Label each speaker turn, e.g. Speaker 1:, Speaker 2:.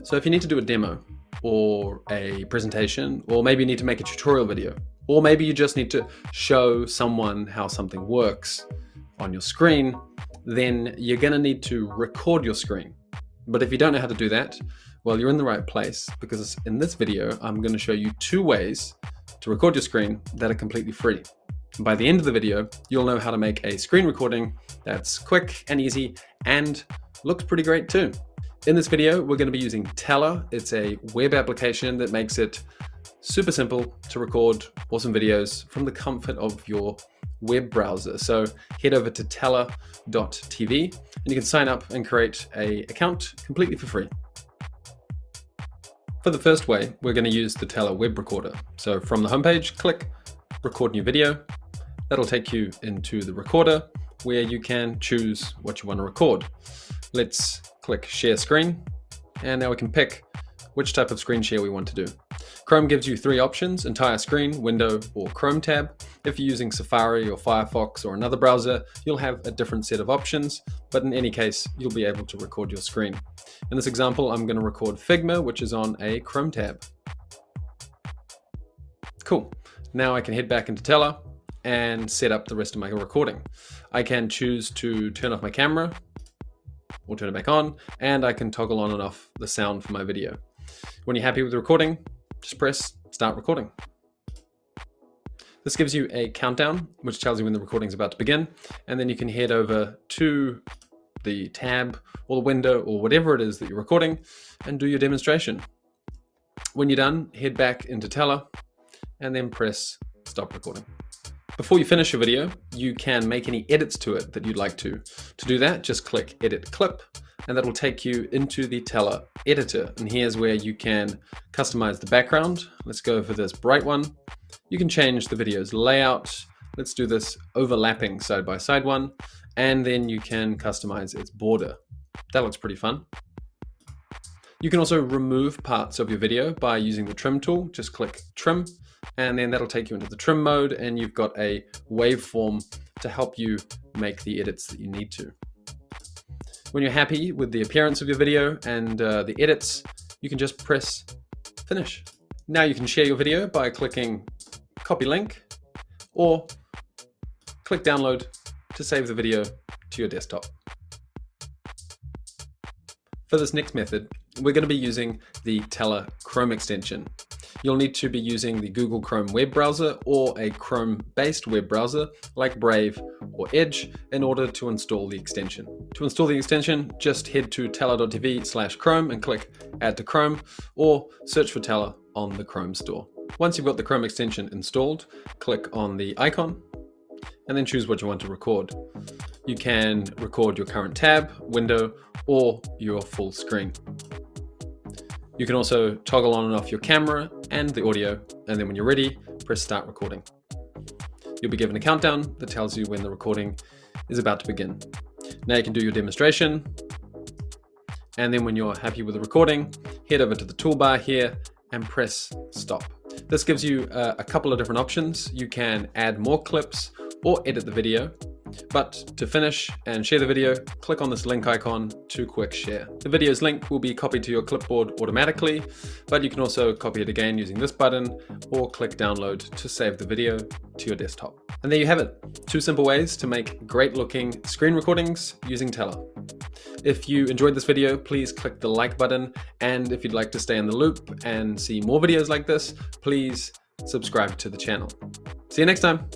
Speaker 1: So if you need to do a demo or a presentation, or maybe you need to make a tutorial video, or maybe you just need to show someone how something works on your screen, then you're going to need to record your screen. But if you don't know how to do that, well, you're in the right place, because in this video, I'm going to show you 2 ways to record your screen that are completely free. And by the end of the video, you'll know how to make a screen recording that's quick and easy and looks pretty great too. In this video, we're going to be using Tella. It's a web application that makes it super simple to record awesome videos from the comfort of your web browser. So head over to tella.tv and you can sign up and create an account completely for free. For the first way, we're going to use the Tella web recorder. So from the homepage, click Record New Video. That'll take you into the recorder where you can choose what you want to record. Let's click Share Screen, and now we can pick which type of screen share we want to do. Chrome gives you 3 options: entire screen, window, or Chrome tab. If you're using Safari or Firefox or another browser, you'll have a different set of options, but in any case, you'll be able to record your screen. In this example, I'm going to record Figma, which is on a Chrome tab. Cool. Now I can head back into Tella and set up the rest of my recording. I can choose to turn off my camera or turn it back on, and I can toggle on and off the sound for my video. When you're happy with the recording, just press Start Recording. This gives you a countdown, which tells you when the recording is about to begin, and then you can head over to the tab or the window or whatever it is that you're recording and do your demonstration. When you're done, head back into Tella and then press Stop Recording. Before you finish your video, you can make any edits to it that you'd like to. To do that, just click Edit Clip, and that'll take you into the Tella editor. And here's where you can customize the background. Let's go for this bright one. You can change the video's layout. Let's do this overlapping side-by-side one. And then you can customize its border. That looks pretty fun. You can also remove parts of your video by using the trim tool. Just click Trim, and then that'll take you into the trim mode, and you've got a waveform to help you make the edits that you need to. When you're happy with the appearance of your video and the edits, you can just press Finish. Now you can share your video by clicking Copy Link or click Download to save the video to your desktop. For this next method, we're going to be using the Tella Chrome extension. You'll need to be using the Google Chrome web browser or a Chrome-based web browser like Brave or Edge in order to install the extension. To install the extension, just head to tella.tv/Chrome and click Add to Chrome, or search for Tella on the Chrome store. Once you've got the Chrome extension installed, click on the icon and then choose what you want to record. You can record your current tab, window, or your full screen. You can also toggle on and off your camera and the audio, and then when you're ready, press Start Recording. You'll be given a countdown that tells you when the recording is about to begin. Now you can do your demonstration, and then when you're happy with the recording, head over to the toolbar here and press Stop. This gives you a couple of different options. You can add more clips or edit the video. But to finish and share the video, click on this link icon to quick share. The video's link will be copied to your clipboard automatically, but you can also copy it again using this button or click download to save the video to your desktop. And there you have it. 2 simple ways to make great looking screen recordings using Tella. If you enjoyed this video, please click the like button. And if you'd like to stay in the loop and see more videos like this, please subscribe to the channel. See you next time.